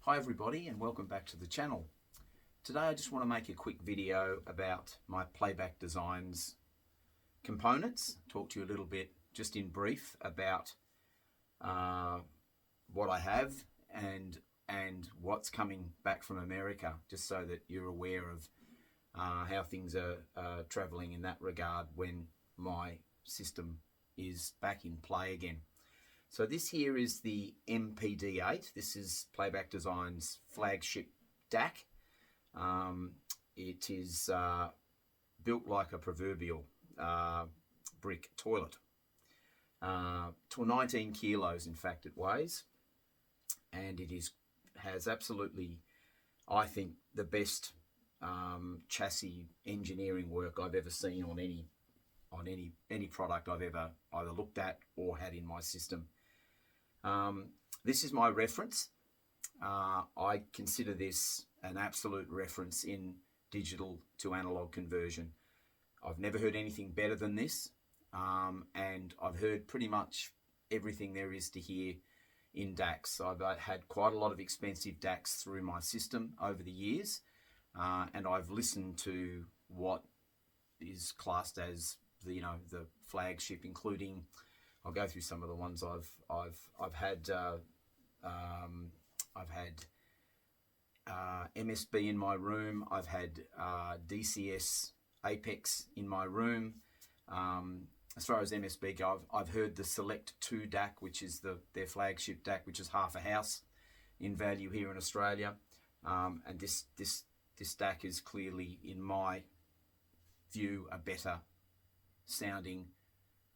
Hi everybody and welcome back to the channel. Today I just want to make a quick video about my Playback Designs components, talk to you a little bit just in brief about what I have and what's coming back from America, just so that you're aware of how things are traveling in that regard when my system is back in play again. So this here is the MPT-8. This is Playback Designs' flagship DAC. It is built like a proverbial brick toilet. 19 kilos, in fact, it weighs, and it has absolutely, I think, the best chassis engineering work I've ever seen on any product I've ever either looked at or had in my system. This is my reference. I consider this an absolute reference in digital to analog conversion. I've never heard anything better than this, and I've heard pretty much everything there is to hear in DACs. I've had quite a lot of expensive DACs through my system over the years, and I've listened to what is classed as the flagship, including, I'll go through some of the ones I've had. I've had MSB in my room. I've had DCS Apex in my room. As far as MSB go, I've heard the Select 2 DAC, which is their flagship DAC, which is half a house in value here in Australia. And this DAC is clearly, in my view, a better sounding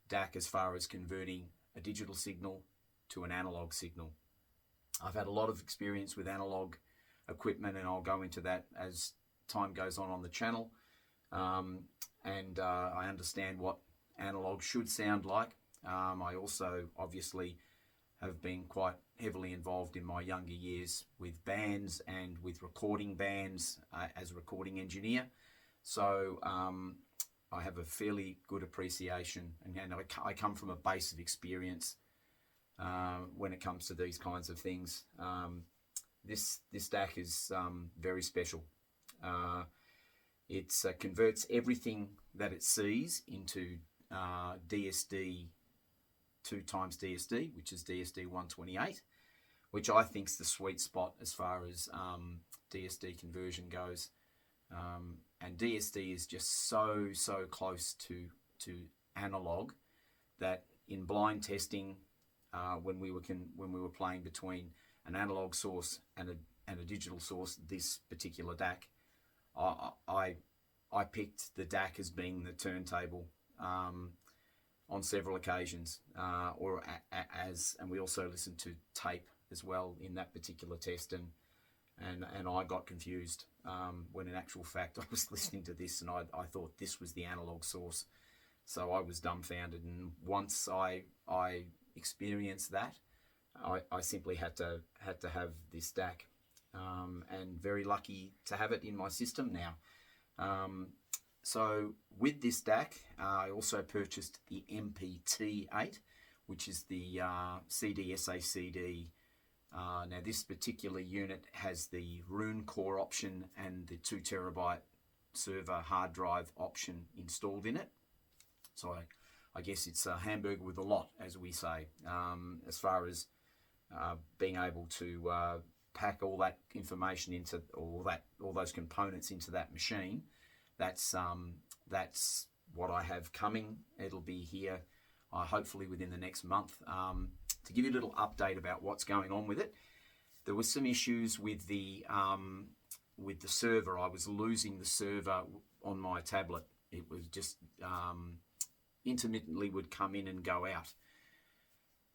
DAC as far as converting a digital signal to an analog signal. I've had a lot of experience with analog equipment, and I'll go into that as time goes on the channel. I understand what analog should sound like. I also obviously have been quite heavily involved in my younger years with bands and with recording bands as a recording engineer. So I have a fairly good appreciation, and I come from a base of experience when it comes to these kinds of things. This DAC is very special. It converts everything that it sees into DSD 2 times DSD, which is DSD 128, which I think is the sweet spot as far as DSD conversion goes. And DSD is just so close to analog that in blind testing, when we were playing between an analog source and a digital source, this particular DAC, I picked the DAC as being the turntable on several occasions, and we also listened to tape as well in that particular test, and I got confused when in actual fact I was listening to this and I thought this was the analog source. So I was dumbfounded, and once I experienced that, I simply had to have this DAC, and very lucky to have it in my system now. So with this DAC, I also purchased the MPT-8, which is the CD-SACD. Now this particular unit has the Rune core option and the 2 terabyte server hard drive option installed in it. So I guess it's a hamburger with a lot, as we say, as far as being able to pack all that information into all those components into that machine. That's what I have coming. It'll be here hopefully within the next month. To give you a little update about what's going on with it, there was some issues with the server. I was losing the server on my tablet. It was just intermittently would come in and go out.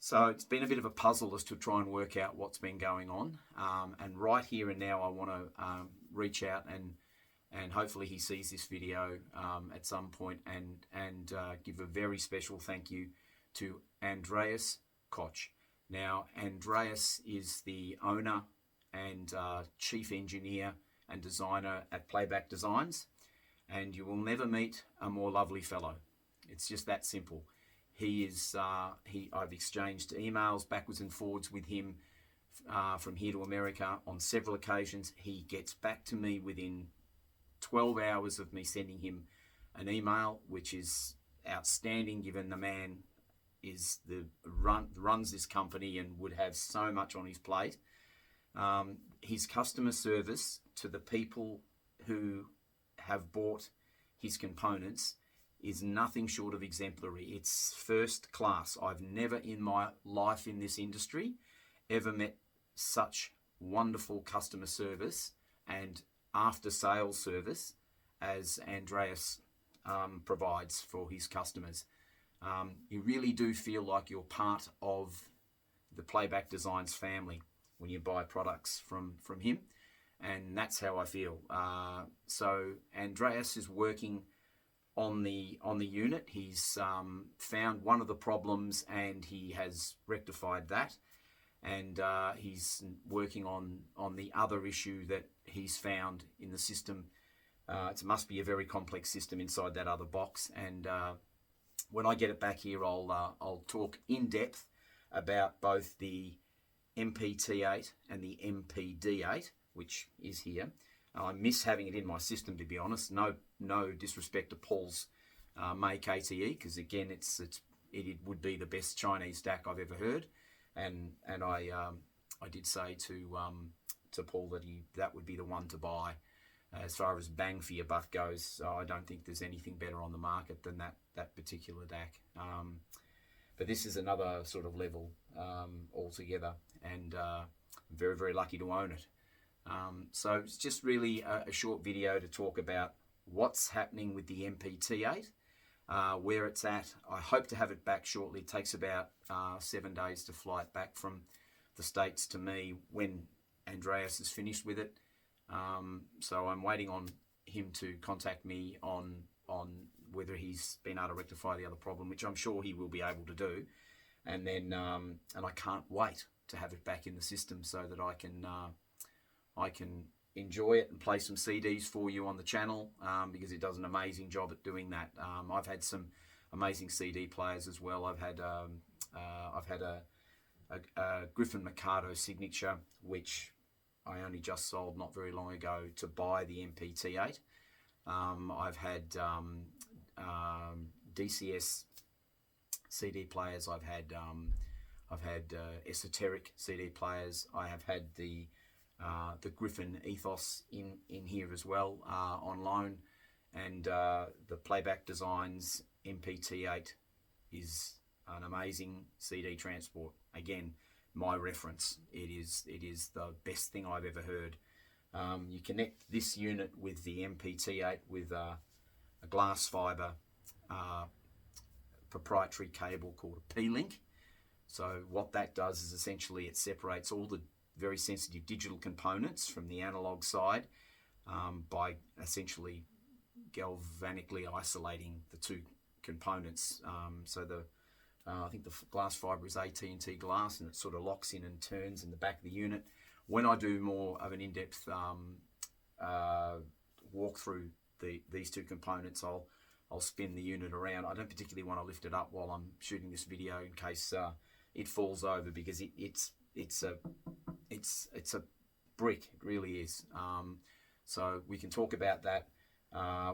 So it's been a bit of a puzzle as to try and work out what's been going on. And right here and now, I want to reach out and hopefully he sees this video at some point and give a very special thank you to Andreas Koch. Now, Andreas is the owner and chief engineer and designer at Playback Designs, and you will never meet a more lovely fellow. It's just that simple. I've exchanged emails backwards and forwards with him from here to America on several occasions. He gets back to me within 12 hours of me sending him an email, which is outstanding given the man runs this company and would have so much on his plate. His customer service to the people who have bought his components is nothing short of exemplary. It's first class. I've never in my life in this industry ever met such wonderful customer service and after sales service as Andreas provides for his customers. You really do feel like you're part of the Playback Designs family when you buy products from him, and that's how I feel. So Andreas is working on the unit. He's found one of the problems and he has rectified that, and he's working on the other issue that he's found in the system. It must be a very complex system inside that other box, and when I get it back here, I'll talk in depth about both the MPT-8 and the MPD-8, which is here. I miss having it in my system, to be honest. No disrespect to Paul's May KTE, because again, it would be the best Chinese DAC I've ever heard, and I did say to Paul that would be the one to buy. As far as bang for your buck goes, I don't think there's anything better on the market than that particular DAC. But this is another sort of level altogether, and I'm very, very lucky to own it. So it's just really a short video to talk about what's happening with the MPT-8, where it's at. I hope to have it back shortly. It takes about 7 days to fly it back from the States to me when Andreas is finished with it. So I'm waiting on him to contact me on whether he's been able to rectify the other problem, which I'm sure he will be able to do. And then and I can't wait to have it back in the system so that I can enjoy it and play some CDs for you on the channel, because it does an amazing job at doing that. I've had some amazing CD players as well. I've had a Griffin Mikado signature, which I only just sold not very long ago to buy the MPT-8. I've had DCS CD players. I've had esoteric CD players. I have had the Griffin Ethos in here as well on loan, and the Playback Designs MPT-8 is an amazing CD transport. Again, my reference. It is the best thing I've ever heard. You connect this unit with the MPT-8 with a glass fiber proprietary cable called a P-Link. So what that does is essentially it separates all the very sensitive digital components from the analog side by essentially galvanically isolating the two components. So I think the glass fiber is AT&T glass, and it sort of locks in and turns in the back of the unit. When I do more of an in-depth walk through these two components, I'll spin the unit around. I don't particularly want to lift it up while I'm shooting this video in case it falls over, because it's a brick. It really is. So we can talk about that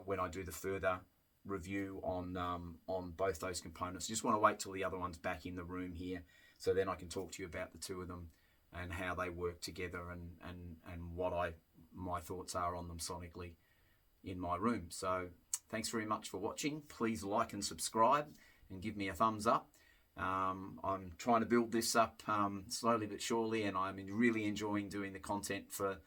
when I do the further review on both those components. Just want to wait till the other one's back in the room here, so then I can talk to you about the two of them and how they work together and what my thoughts are on them sonically in my room. So thanks very much for watching. Please like and subscribe and give me a thumbs up. I'm trying to build this up slowly but surely, and I'm really enjoying doing the content for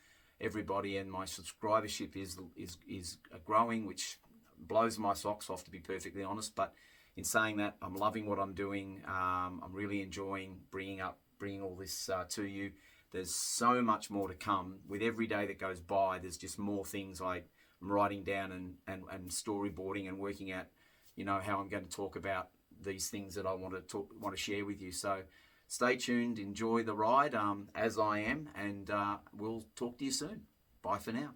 everybody, and my subscribership is growing, which blows my socks off, to be perfectly honest. But in saying that, I'm loving what I'm doing. I'm really enjoying bringing all this to you. There's so much more to come. With every day that goes by, there's just more things I'm writing down and storyboarding and working out, how I'm going to talk about these things that I want to share with you. So stay tuned, enjoy the ride as I am, and we'll talk to you soon. Bye for now.